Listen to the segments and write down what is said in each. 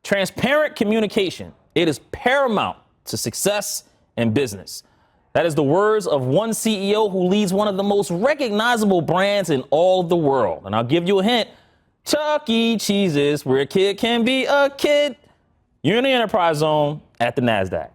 Transparent communication. It is paramount to success in business. That is the words of one CEO who leads one of the most recognizable brands in all of the world. And I'll give you a hint. Chuck E. Cheese's, where a kid can be a kid. You're in the enterprise zone at the Nasdaq.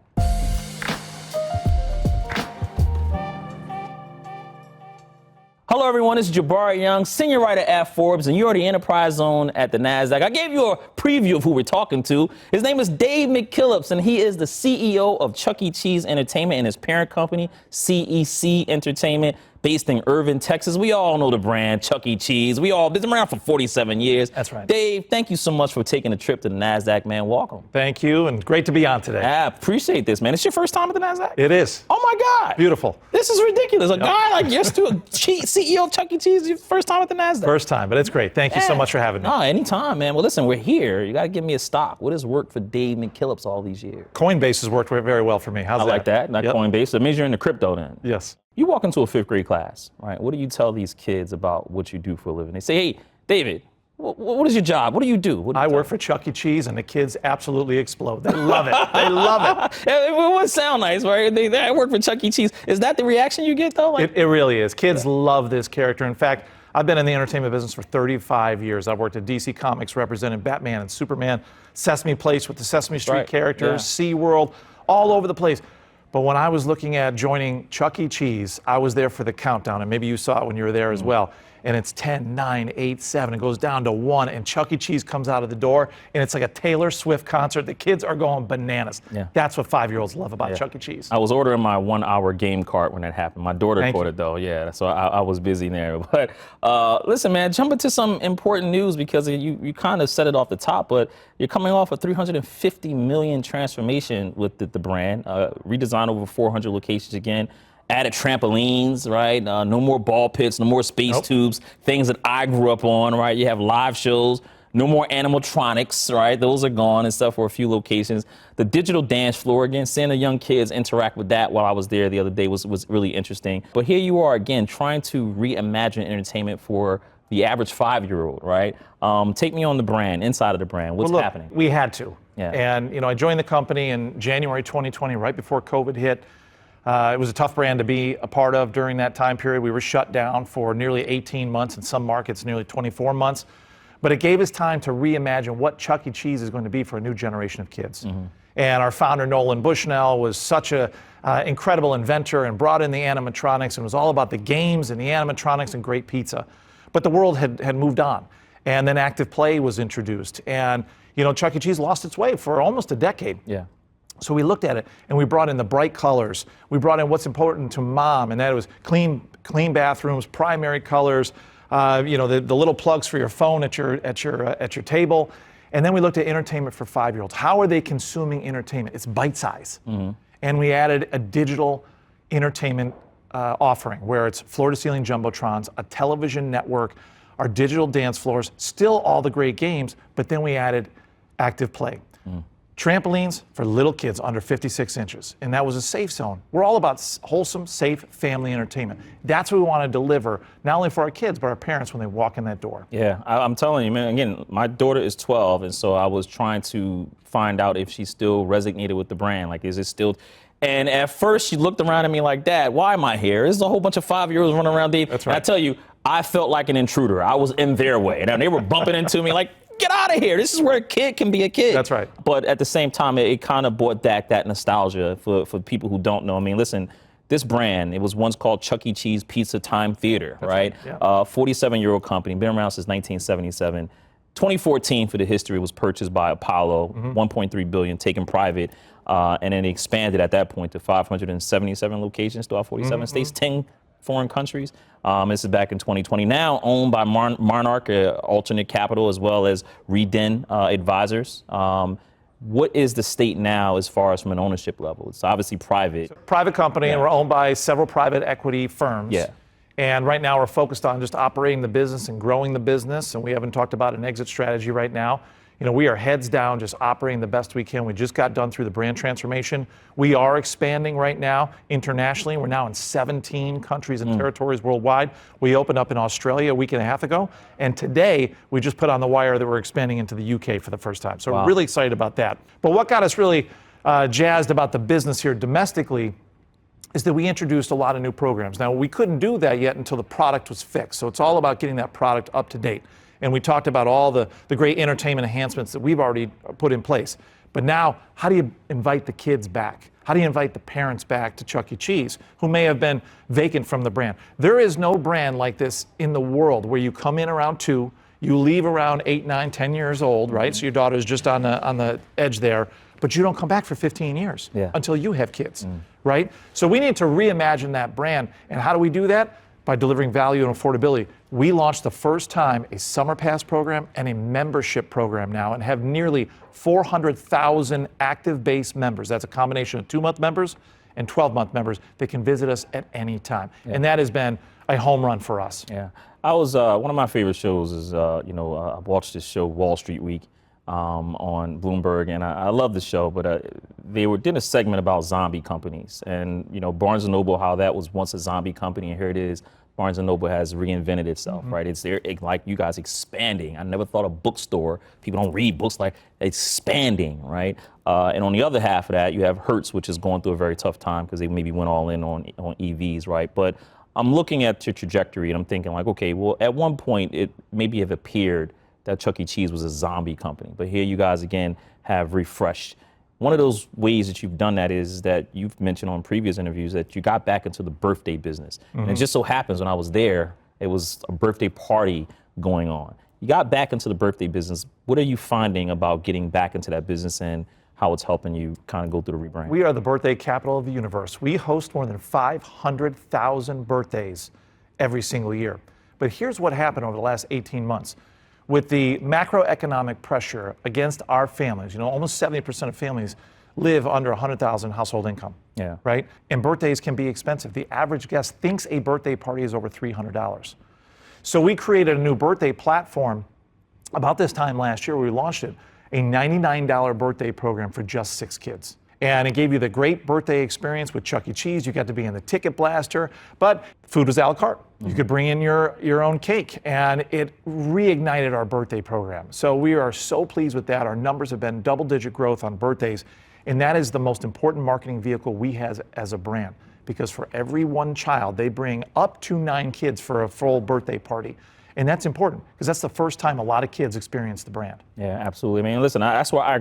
Hello, everyone. It's Jabari Young, senior writer at Forbes, and you're in the enterprise zone at the Nasdaq. I gave you a preview of who we're talking to. His name is Dave McKillips, and he is the CEO of Chuck E. Cheese Entertainment and his parent company, CEC Entertainment, based in Irving, Texas. We all know the brand, Chuck E. Cheese. Been around for 47 years. That's right. Dave, thank you so much for taking the trip to the Nasdaq, man. Welcome. Thank you, and great to be on today. I appreciate this, man. It's your first time at the Nasdaq? It is. Oh, my God. Beautiful. This is ridiculous. A guy like you're still CEO of Chuck E. Cheese, your first time at the Nasdaq. First time, but it's great. Thank you so much for having me. No, anytime, man. Well, listen, we're here. You got to give me a stock. What has worked for Dave McKillips all these years? Coinbase has worked very well for me. How's that? I like that. Not Coinbase. It means you're into crypto then. Yes. You walk into a fifth grade class, right? What do you tell these kids about what you do for a living? They say, hey, David, what is your job? What do you do? I work for Chuck E. Cheese, and the kids absolutely explode. They love it. They love it. It would sound nice, right? I work for Chuck E. Cheese. Is that the reaction you get, though? Like, it really is. Kids love this character. In fact, I've been in the entertainment business for 35 years. I've worked at DC Comics representing Batman and Superman, Sesame Place with the Sesame Street characters, SeaWorld, all over the place. But when I was looking at joining Chuck E. Cheese, I was there for the countdown, and maybe you saw it when you were there as well. And it's 10, 9, 8, 7. It goes down to 1, and Chuck E. Cheese comes out of the door, and it's like a Taylor Swift concert. The kids are going bananas. Yeah. That's what 5-year-olds love about Chuck E. Cheese. I was ordering my 1-hour game cart when that happened. My daughter caught it, though. Yeah, so I was busy there. But listen, man, jump into some important news because you kind of set it off the top, but you're coming off a $350 million transformation with the brand, redesigned over 400 locations again. Added trampolines, right? No more ball pits, no more space tubes, things that I grew up on, right? You have live shows, no more animatronics, right? Those are gone and stuff for a few locations. The digital dance floor, again, seeing the young kids interact with that while I was there the other day was really interesting. But here you are again, trying to reimagine entertainment for the average 5-year-old, right? Take me on the brand, inside of the brand. What's happening? We had to. Yeah. And, I joined the company in January 2020, right before COVID hit. It was a tough brand to be a part of during that time period. We were shut down for nearly 18 months, in some markets nearly 24 months. But it gave us time to reimagine what Chuck E. Cheese is going to be for a new generation of kids. And our founder, Nolan Bushnell, was such an incredible inventor and brought in the animatronics, and it was all about the games and the animatronics and great pizza. But the world had moved on. And then active play was introduced. And, Chuck E. Cheese lost its way for almost a decade. Yeah. So we looked at it, and we brought in the bright colors. We brought in what's important to mom, and that was clean bathrooms, primary colors, the little plugs for your phone at your table. And then we looked at entertainment for 5-year-olds. How are they consuming entertainment? It's bite size. And we added a digital entertainment offering where it's floor-to-ceiling jumbotrons, a television network, our digital dance floors, still all the great games, but then we added active play. Trampolines for little kids under 56 inches, and that was a safe zone. We're all about wholesome, safe family entertainment. That's what we want to deliver, not only for our kids, but our parents when they walk in that door. Yeah, I'm telling you, man, again, my daughter is 12, and so I was trying to find out if she still resonated with the brand. Like, is it still... And at first, she looked around at me like, Dad, why am I here? There's a whole bunch of 5-year-olds running around, Dave. That's right. And I tell you, I felt like an intruder. I was in their way, and they were bumping into me like, get out of here. This is where a kid can be a kid. That's right. But at the same time, it kind of brought back that nostalgia for people who don't know. I mean, listen, this brand, it was once called Chuck E. Cheese Pizza Time Theater, right? Yeah. 47-year-old company, been around since 1977. 2014 for the history was purchased by Apollo, $1.3 billion, taken private, and then expanded at that point to 577 locations throughout 47 states, 10 foreign countries. This is back in 2020. Now owned by Monarch, alternate capital, as well as Rebranding Advisors. What is the state now as far as from an ownership level? It's obviously private. Private company, and we're owned by several private equity firms. Yeah. And right now we're focused on just operating the business and growing the business, and we haven't talked about an exit strategy right now. we are heads down, just operating the best we can. We just got done through the brand transformation. We are expanding right now internationally. We're now in 17 countries and territories worldwide. We opened up in Australia a week and a half ago, and today we just put on the wire that we're expanding into the UK for the first time. So we're really excited about that. But what got us really jazzed about the business here domestically is that we introduced a lot of new programs. Now, we couldn't do that yet until the product was fixed. So it's all about getting that product up to date. And we talked about all the great entertainment enhancements that we've already put in place. But now, how do you invite the kids back? How do you invite the parents back to Chuck E. Cheese, who may have been vacant from the brand? There is no brand like this in the world where you come in around 2, you leave around 8, 9, 10 years old, right? So your daughter's just on the edge there, but you don't come back for 15 years until you have kids, right? So we need to reimagine that brand. And how do we do that? By delivering value and affordability. We launched the first time a summer pass program and a membership program now, and have nearly 400,000 active base members. That's a combination of 2-month members and 12-month members that can visit us at any time. And that has been a home run for us. Yeah, I was one of my favorite shows is I watched this show Wall Street Week on Bloomberg, and I love the show. But they did a segment about zombie companies, and Barnes & Noble, how that was once a zombie company, and here it is. Barnes & Noble has reinvented itself, right? It's there, like you guys expanding. I never thought a bookstore, people don't read books, like expanding, right? And on the other half of that, you have Hertz, which is going through a very tough time because they maybe went all in on EVs, right? But I'm looking at your trajectory and I'm thinking like, okay, well, at one point it maybe have appeared that Chuck E. Cheese was a zombie company, but here you guys again have refreshed. One of those ways that you've done that is that you've mentioned on previous interviews that you got back into the birthday business. And it just so happens when I was there, it was a birthday party going on. You got back into the birthday business. What are you finding about getting back into that business and how it's helping you kind of go through the rebrand? We are the birthday capital of the universe. We host more than 500,000 birthdays every single year. But here's what happened over the last 18 months. With the macroeconomic pressure against our families, almost 70% of families live under 100,000 household income, right? And birthdays can be expensive. The average guest thinks a birthday party is over $300. So we created a new birthday platform about this time last year. We launched it, a $99 birthday program for just 6 kids. And it gave you the great birthday experience with Chuck E. Cheese. You got to be in the ticket blaster, but food was a la carte. You could bring in your own cake, and it reignited our birthday program. So we are so pleased with that. Our numbers have been double-digit growth on birthdays, and that is the most important marketing vehicle we have as a brand, because for every one child, they bring up to 9 kids for a full birthday party. And that's important because that's the first time a lot of kids experience the brand. Yeah, absolutely. I mean, listen, that's why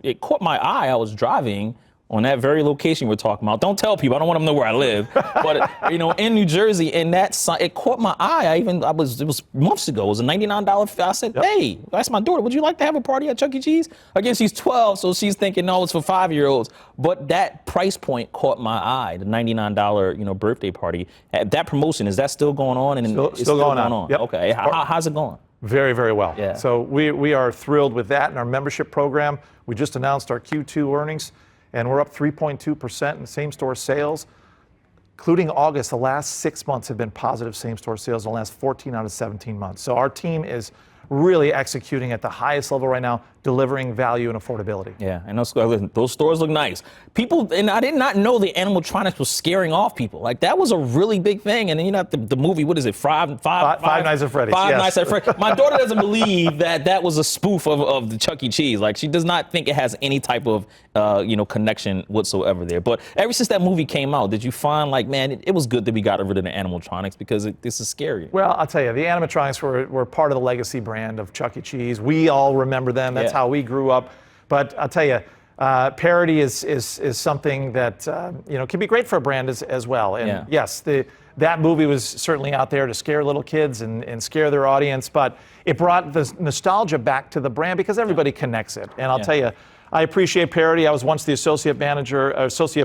it caught my eye. I was driving on that very location we're talking about. Don't tell people, I don't want them to know where I live. But, in New Jersey, and that sign, it caught my eye. It was months ago. It was a $99 fee. I said, hey, that's my daughter. Would you like to have a party at Chuck E. Cheese? Again, she's 12, so she's thinking, no, it's for 5-year-olds. But that price point caught my eye, the $99, birthday party. That promotion, is that still going on? And it's still going on. Yep. Okay, how's it going? Very, very well. Yeah. So we are thrilled with that in our membership program. We just announced our Q2 earnings, and we're up 3.2% in same-store sales. Including August, the last 6 months have been positive same-store sales in the last 14 out of 17 months. So our team is really executing at the highest level right now, delivering value and affordability. Yeah, and those stores look nice. People, and I did not know the animatronics was scaring off people. Like, that was a really big thing. And then the movie, what is it, Five Nights at Freddys. Five Nights at Freddys. My daughter doesn't believe that was a spoof of the Chuck E. Cheese. Like, she does not think it has any type of connection whatsoever there. But ever since that movie came out, did you find like, man, it was good that we got rid of the animatronics because this is scary? Well, I'll tell you, the animatronics were part of the legacy brand of Chuck E. Cheese. We all remember them. That's how we grew up. But I'll tell you, parody is something that can be great for a brand as well. And yes, that movie was certainly out there to scare little kids and scare their audience, but it brought the nostalgia back to the brand because everybody connects it. And I'll tell you, I appreciate parody. I was once the associate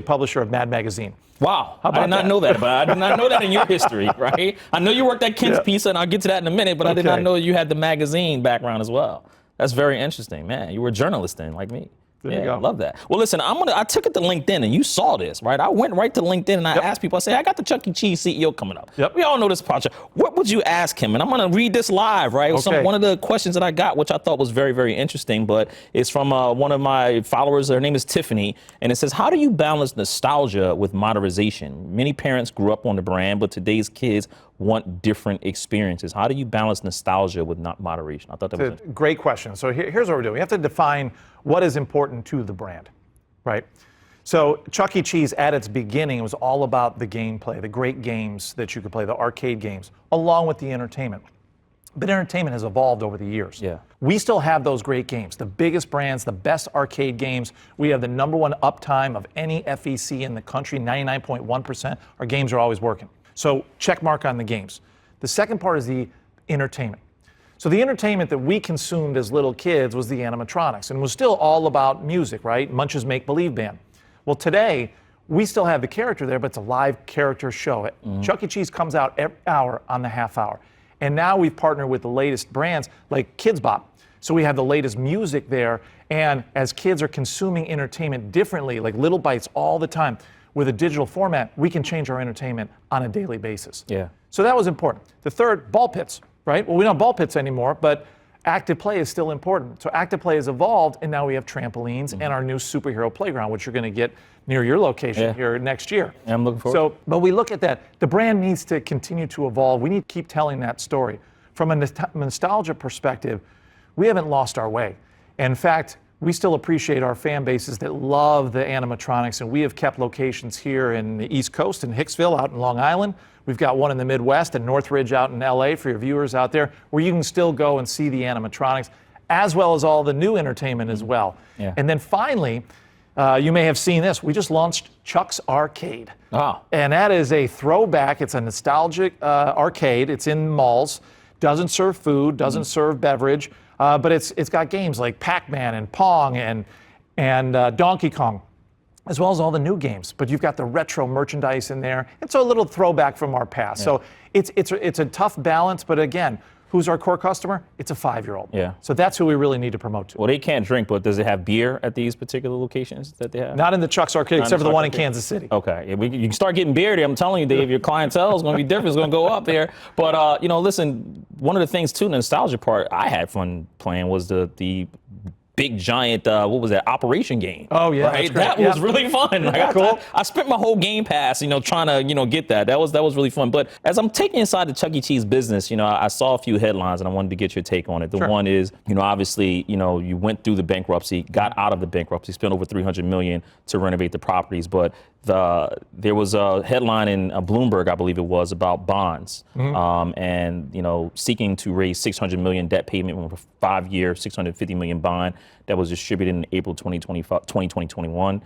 publisher of Mad Magazine. Wow, I did not know that, but I did not know that in your history, right? I know you worked at Kent's Pizza, and I'll get to that in a minute, but I did not know you had the magazine background as well. That's very interesting, man. You were a journalist then, like me. There Yeah, you go. love that. Well, listen, I took it to LinkedIn, and you saw this, right? I went right to LinkedIn, and I asked people, I said, I got the Chuck E. Cheese CEO coming up. Yep. We all know this project. What would you ask him? And I'm going to read this live, right? Okay. One of the questions that I got, which I thought was very, very interesting, but it's from one of my followers. Her name is Tiffany, and it says, how do you balance nostalgia with modernization? Many parents grew up on the brand, but today's kids want different experiences. How do you balance nostalgia with not moderation? I thought that was a great question. So here's what we're doing. We have to define what is important to the brand, right? So Chuck E. Cheese at its beginning was all about the gameplay, the great games that you could play, the arcade games, along with the entertainment. But entertainment has evolved over the years. Yeah. We still have those great games, the biggest brands, the best arcade games. We have the #1 uptime of any FEC in the country, 99.1%. Our games are always working. So check mark on the games. The second part is the entertainment. So the entertainment that we consumed as little kids was the animatronics, and was still all about music, right? Munch's Make Believe Band. Well, today, we still have the character there, but it's a live character show. Chuck E. Cheese comes out every hour on the half hour. And now we've partnered with the latest brands like Kids Bop. So we have the latest music there, and as kids are consuming entertainment differently, like little bites all the time, with a digital format, we can change our entertainment on a daily basis. Yeah. So that was important. The third, ball pits, right? Well, we don't have ball pits anymore, but active play is still important. So active play has evolved, and now we have trampolines and our new superhero playground, which you're going to get near your location here next year. Yeah, I'm looking forward. So, but we look at that. The brand needs to continue to evolve. We need to keep telling that story. From a nostalgia perspective, we haven't lost our way. In fact, we still appreciate our fan bases that love the animatronics, and we have kept locations here in the East Coast, in Hicksville, out in Long Island. We've got one in the Midwest, in Northridge out in LA for your viewers out there, where you can still go and see the animatronics, as well as all the new entertainment as well. Yeah. And then finally, you may have seen this. We just launched Chuck's Arcade. Oh. And that is a throwback. It's a nostalgic arcade. It's in malls. Doesn't serve food, doesn't serve beverage, but it's got games like Pac-Man and Pong and Donkey Kong, as well as all the new games. But you've got the retro merchandise in there. It's a little throwback from our past. So it's a tough balance, but again, who's our core customer? It's a 5-year-old. Yeah. So that's who we really need to promote to. Well, they can't drink, but does it have beer at these particular locations that they have? Not in the Chuck's Arcade, except for the one in Kansas City. Okay, yeah, you can start getting beer there. I'm telling you, Dave, your clientele is going to be different. It's going to go up there. But, listen, one of the things, too, the nostalgia part I had fun playing was the big giant, what was that, Operation game. Oh, yeah. Right? That was really fun. Like, Cool. I spent my whole game pass, trying to, get that. That was really fun. But as I'm taking inside the Chuck E. Cheese business, I saw a few headlines and I wanted to get your take on it. The one is, obviously, you went through the bankruptcy, got out of the bankruptcy, spent over $300 million to renovate the properties. But there was a headline in Bloomberg, I believe it was, about bonds, and seeking to raise $600 million debt payment with a 5-year, $650 million bond that was distributed in April 2021.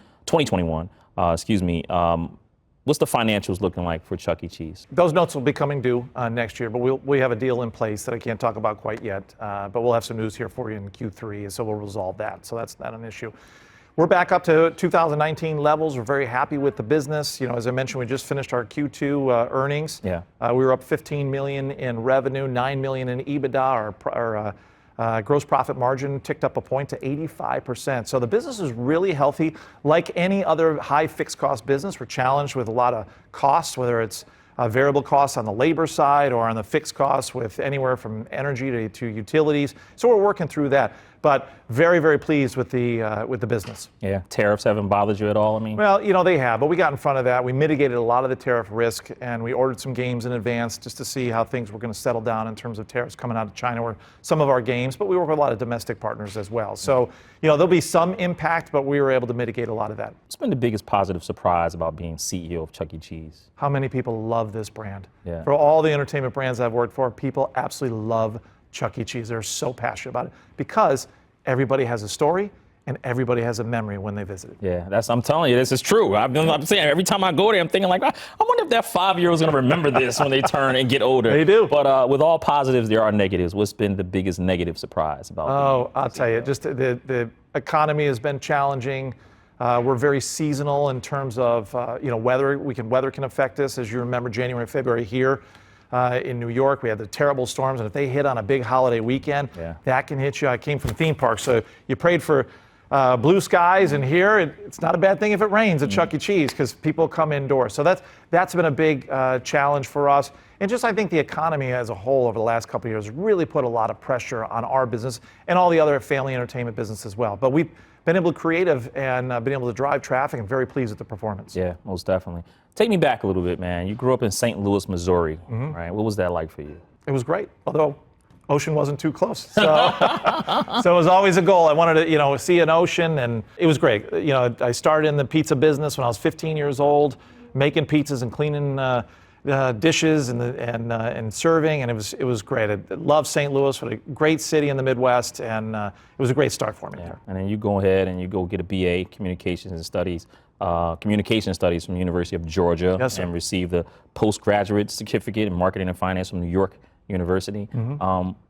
What's the financials looking like for Chuck E. Cheese? Those notes will be coming due next year, but we have a deal in place that I can't talk about quite yet, but we'll have some news here for you in Q3, and so we'll resolve that. So that's not an issue. We're back up to 2019 levels. We're very happy with the business. As I mentioned, we just finished our Q2 earnings. Yeah. We were up $15 million in revenue, $9 million in EBITDA. Our gross profit margin ticked up a point to 85%. So the business is really healthy. Like any other high fixed cost business, we're challenged with a lot of costs, whether it's variable costs on the labor side or on the fixed costs with anywhere from energy to utilities. So we're working through that. But very, very pleased with the business. Yeah, tariffs haven't bothered you at all, I mean? Well, they have, but we got in front of that. We mitigated a lot of the tariff risk, and we ordered some games in advance just to see how things were going to settle down in terms of tariffs coming out of China or some of our games, but we work with a lot of domestic partners as well. So, there'll be some impact, but we were able to mitigate a lot of that. What's been the biggest positive surprise about being CEO of Chuck E. Cheese? How many people love this brand? Yeah. For all the entertainment brands I've worked for, people absolutely love Chuck E. Cheese. They're so passionate about it because everybody has a story and everybody has a memory when they visit it. Yeah, I'm telling you, this is true. I'm saying every time I go there, I'm thinking like, I wonder if that 5-year-old is going to remember this when they turn and get older. They do. But with all positives, there are negatives. What's been the biggest negative surprise about? I'll tell you, just the economy has been challenging. We're very seasonal in terms of weather. Weather can affect us. As you remember, January, February here. In New York, we had the terrible storms, and if they hit on a big holiday weekend, that can hit you. I came from theme parks, so you prayed for blue skies, and here it's not a bad thing if it rains at Chuck E. Cheese because people come indoors. So that's been a big challenge for us. And just I think the economy as a whole over the last couple of years really put a lot of pressure on our business and all the other family entertainment business as well. But we've been able to be creative and been able to drive traffic, and very pleased with the performance. Yeah, most definitely. Take me back a little bit, man. You grew up in St. Louis, Missouri, right? What was that like for you? It was great, although ocean wasn't too close. So, so it was always a goal. I wanted to, see an ocean, and it was great. I started in the pizza business when I was 15 years old, making pizzas and cleaning dishes and serving, and it was great. I love St. Louis, what a great city in the Midwest, and it was a great start for me there. And then you go ahead and you go get a BA, Communication Studies from the University of Georgia, and receive the postgraduate certificate in Marketing and Finance from New York University.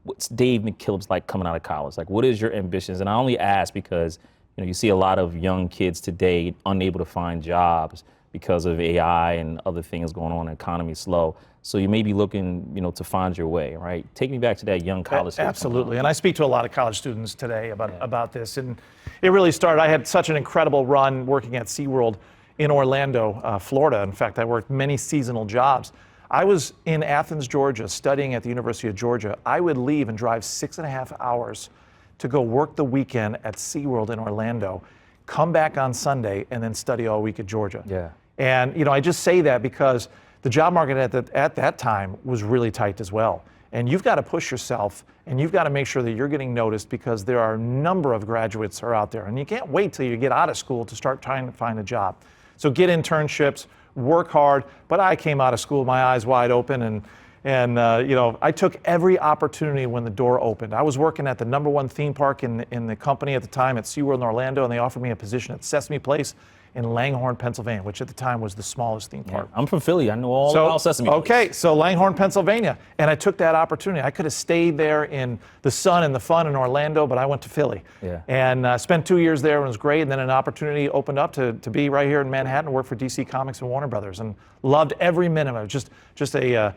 What's Dave McKillips like coming out of college? Like, what is your ambitions? And I only ask because you see a lot of young kids today unable to find jobs because of AI and other things going on. The economy's slow. So you may be looking, to find your way, right? Take me back to that young college. Absolutely, and I speak to a lot of college students today about this, and it really started. I had such an incredible run working at SeaWorld in Orlando, Florida. In fact, I worked many seasonal jobs. I was in Athens, Georgia, studying at the University of Georgia. I would leave and drive 6.5 hours to go work the weekend at SeaWorld in Orlando, come back on Sunday, and then study all week at Georgia. Yeah. And I just say that because the job market at that time was really tight as well. And you've got to push yourself, and you've got to make sure that you're getting noticed, because there are a number of graduates are out there, and you can't wait till you get out of school to start trying to find a job. So get internships, work hard. But I came out of school, my eyes wide open, and I took every opportunity when the door opened. I was working at the #1 theme park in the company at the time at SeaWorld in Orlando, and they offered me a position at Sesame Place in Langhorne, Pennsylvania, which at the time was the smallest theme park. I'm from Philly. I know all about Sesame Place. Okay, so Langhorne, Pennsylvania. And I took that opportunity. I could have stayed there in the sun and the fun in Orlando, but I went to Philly. Yeah. And spent 2 years there, and it was great. And then an opportunity opened up to be right here in Manhattan, work for DC Comics and Warner Brothers, and loved every minute of it. Just a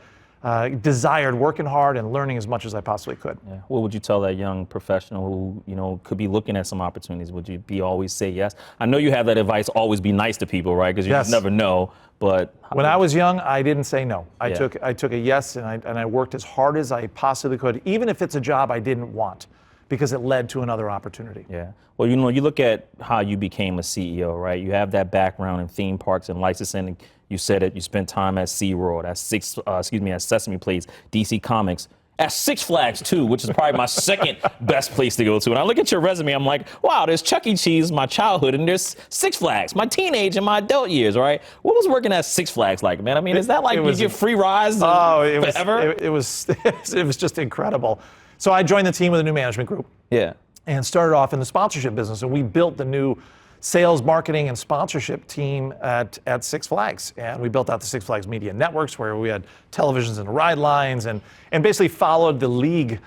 desired working hard and learning as much as I possibly could. Yeah. What would you tell that young professional who, could be looking at some opportunities? Would you always say yes? I know you have that advice, always be nice to people, right? Because you just never know. But when I was young, I didn't say no. I took a yes, and I worked as hard as I possibly could, even if it's a job I didn't want, because it led to another opportunity. Yeah. Well, you look at how you became a CEO, right? You have that background in theme parks and licensing. You said it. You spent time at SeaWorld, at Sesame Place, DC Comics, at Six Flags too, which is probably my second best place to go to. And I look at your resume, I'm like, wow, there's Chuck E. Cheese, my childhood, and there's Six Flags, my teenage and my adult years, right? What was working at Six Flags like, man? I mean, is that like you get free rides forever? It was just incredible. So I joined the team with a new management group. Yeah. And started off in the sponsorship business, and we built the new sales, marketing, and sponsorship team at Six Flags. And we built out the Six Flags Media Networks, where we had televisions and ride lines, and basically followed the league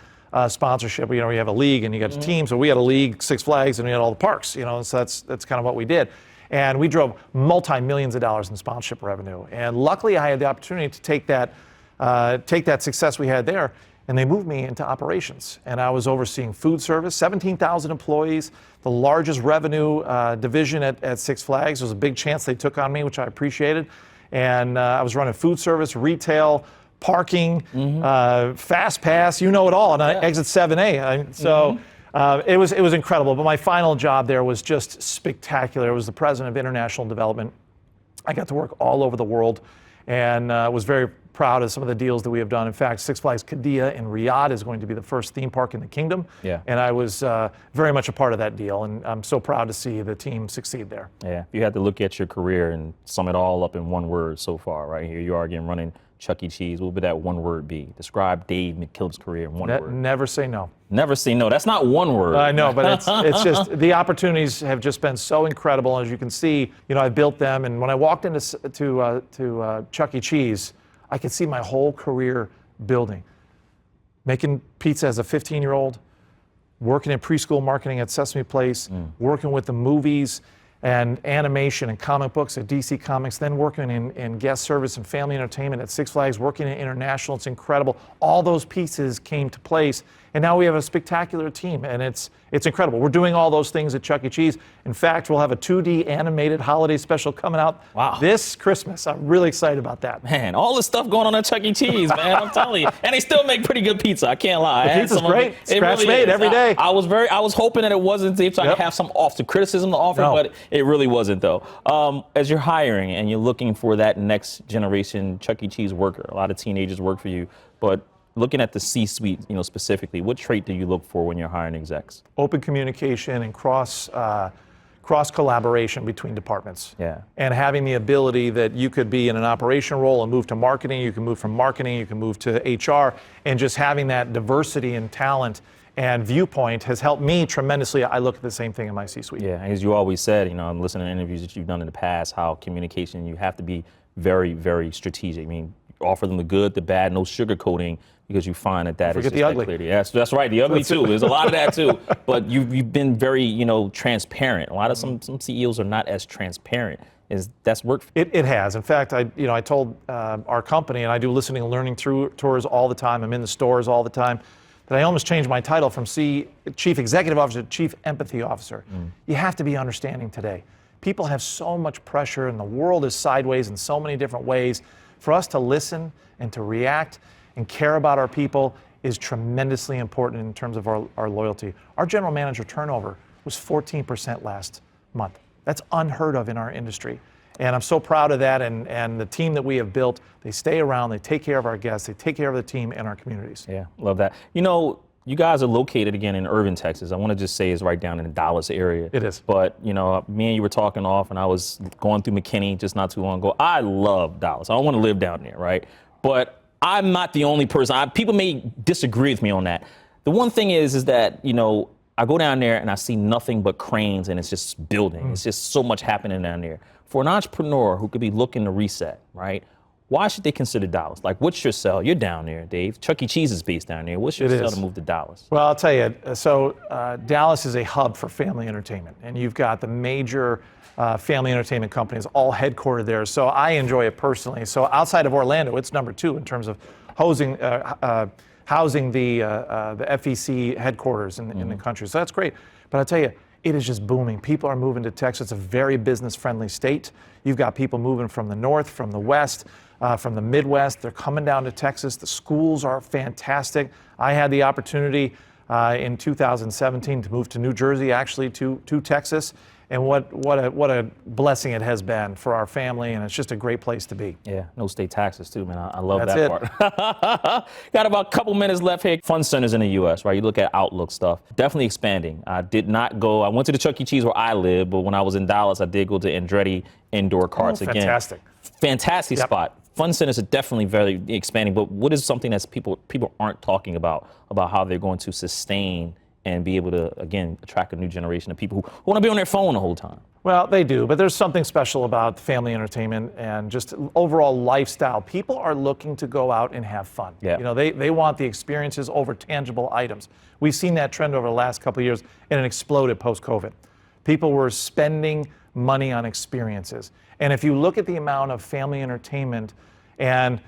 sponsorship. You have a league and you got a team. So we had a league, Six Flags, and we had all the parks. So that's kind of what we did. And we drove multi-millions of dollars in sponsorship revenue. And luckily, I had the opportunity to take that success we had there, and they moved me into operations. And I was overseeing food service, 17,000 employees, the largest revenue division at Six Flags. It was a big chance they took on me, which I appreciated. And I was running food service, retail, parking, Fast Pass, you know it all, and Exit 7A. It was incredible. But my final job there was just spectacular. I was the president of international development. I got to work all over the world, and was very proud of some of the deals that we have done. In fact, Six Flags Qiddiya in Riyadh is going to be the first theme park in the kingdom. Yeah. And I was very much a part of that deal, and I'm so proud to see the team succeed there. Yeah. If you had to look at your career and sum it all up in one word so far, right? Here you are again running Chuck E. Cheese. What would that one word be? Describe Dave McKillips' career in one word. Never say no. Never say no. That's not one word. I know, but it's just, the opportunities have just been so incredible. As you can see, I built them, and when I walked into Chuck E. Cheese, I could see my whole career building. Making pizza as a 15-year-old, working in preschool marketing at Sesame Place, working with the movies and animation and comic books at DC Comics, then working in guest service and family entertainment at Six Flags, working in international. It's incredible. All those pieces came to place, And now we have a spectacular team, and it's incredible. We're doing all those things at Chuck E. Cheese. In fact, we'll have a 2D animated holiday special coming out this Christmas. I'm really excited about that. Man, all this stuff going on at Chuck E. Cheese, man, I'm telling you. And they still make pretty good pizza, I can't lie. The pizza's great. Scratch really made every day. I was hoping that it wasn't so I could have some criticism to offer, but it really wasn't, though. As you're hiring and you're looking for that next generation Chuck E. Cheese worker, a lot of teenagers work for you, but looking at the C-suite, specifically, what trait do you look for when you're hiring execs? Open communication and cross collaboration between departments. Yeah. And having the ability that you could be in an operation role and move to marketing, you can move from marketing, you can move to HR, and just having that diversity and talent and viewpoint has helped me tremendously. I look at the same thing in my C-suite. Yeah, as you always said, I'm listening to interviews that you've done in the past, how communication, you have to be very, very strategic. I mean, offer them the good, the bad, no sugarcoating, because you find that is just the ugly. Clarity. That's right, the ugly too. There's a lot of that too. But you've been very, transparent. A lot of some CEOs are not as transparent. That's worked? It has. In fact, I told our company, and I do listening and learning tours all the time. I'm in the stores all the time. That I almost changed my title from Chief Executive Officer to Chief Empathy Officer. You have to be understanding today. People have so much pressure, and the world is sideways in so many different ways. For us to listen and to react and care about our people is tremendously important in terms of our loyalty. Our general manager turnover was 14% last month. That's unheard of in our industry. And I'm so proud of that, and the team that we have built, they stay around, they take care of our guests, they take care of the team and our communities. Yeah, love that. You guys are located again in Irving, Texas. I want to just say it's right down in the Dallas area. It is. But, me and you were talking off, and I was going through McKinney just not too long ago. I love Dallas. I don't want to live down there, right? But I'm not the only person. People may disagree with me on that. The one thing is that, I go down there and I see nothing but cranes, and it's just building. It's just so much happening down there. For an entrepreneur who could be looking to reset, right? Why should they consider Dallas? Like, what's your sell? You're down there, Dave. Chuck E. Cheese is based down there. What's your sell to move to Dallas? Well, I'll tell you. So Dallas is a hub for family entertainment, and you've got the major family entertainment companies all headquartered there. So I enjoy it personally. So outside of Orlando, it's number 2 in terms of housing the FEC headquarters in the country. So that's great. But I'll tell you, it is just booming. People are moving to Texas. It's a very business-friendly state. You've got people moving from the north, from the west, from the Midwest. They're coming down to Texas. The schools are fantastic. I had the opportunity in 2017 to move to New Jersey, actually to Texas. And what a blessing it has been for our family, and it's just a great place to be. Yeah, no state taxes too, man. I love That's that part. Got about a couple minutes left here. Fun centers in the U.S., right? You look at Outlook stuff. Definitely expanding. I went to the Chuck E. Cheese where I live, but when I was in Dallas, I did go to Andretti Indoor Carts again. Fantastic. Fantastic spot. Fun centers are definitely very expanding, but what is something that people aren't talking about how they're going to sustain and be able to, again, attract a new generation of people who want to be on their phone the whole time? Well, they do, but there's something special about family entertainment and just overall lifestyle. People are looking to go out and have fun. Yeah. They want the experiences over tangible items. We've seen that trend over the last couple of years, and it exploded post-COVID. People were spending money on experiences. And if you look at the amount of family entertainment and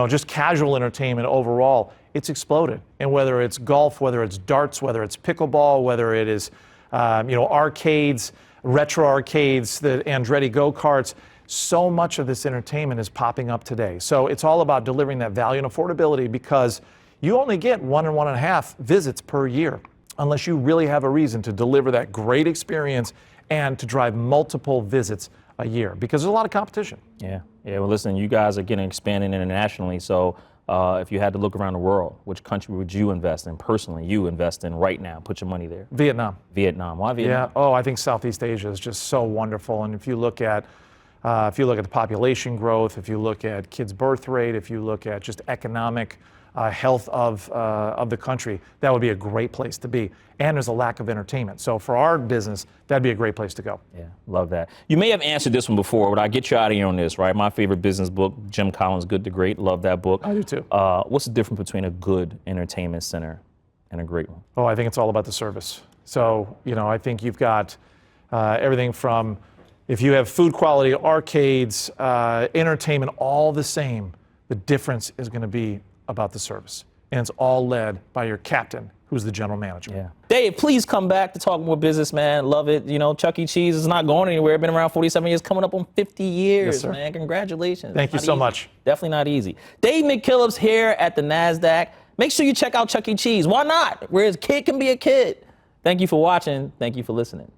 just casual entertainment overall, it's exploded. And whether it's golf, whether it's darts, whether it's pickleball, whether it is arcades, retro arcades, the Andretti go-karts, so much of this entertainment is popping up today. So it's all about delivering that value and affordability, because you only get 1 and 1.5 visits per year unless you really have a reason to deliver that great experience and to drive multiple visits a year, because there's a lot of competition. Yeah. Well, listen, you guys are getting expanding internationally. So if you had to look around the world, which country would you invest in personally? You invest in right now. Put your money there. Vietnam. Why Vietnam? Yeah. I think Southeast Asia is just so wonderful. And if you look at the population growth, if you look at kids' birth rate, if you look at just economic health of the country, that would be a great place to be. And there's a lack of entertainment. So for our business, that'd be a great place to go. Yeah, love that. You may have answered this one before, but I'll get you out of here on this, right? My favorite business book, Jim Collins' Good to Great. Love that book. I do too. What's the difference between a good entertainment center and a great one? I think it's all about the service. So, I think you've got everything from, if you have food quality, arcades, entertainment, all the same, the difference is going to be about the service. and it's all led by your captain, who's the general manager. Yeah. Dave, please come back to talk more business, man. Love it. You know, Chuck E. Cheese is not going anywhere. Been around 47 years, coming up on 50 years, Yes, sir. man. Congratulations. Thank you so much. Definitely not easy. Dave McKillips here at the Nasdaq. Make sure you check out Chuck E. Cheese. Why not? Where his kid can be a kid. Thank you for watching. Thank you for listening.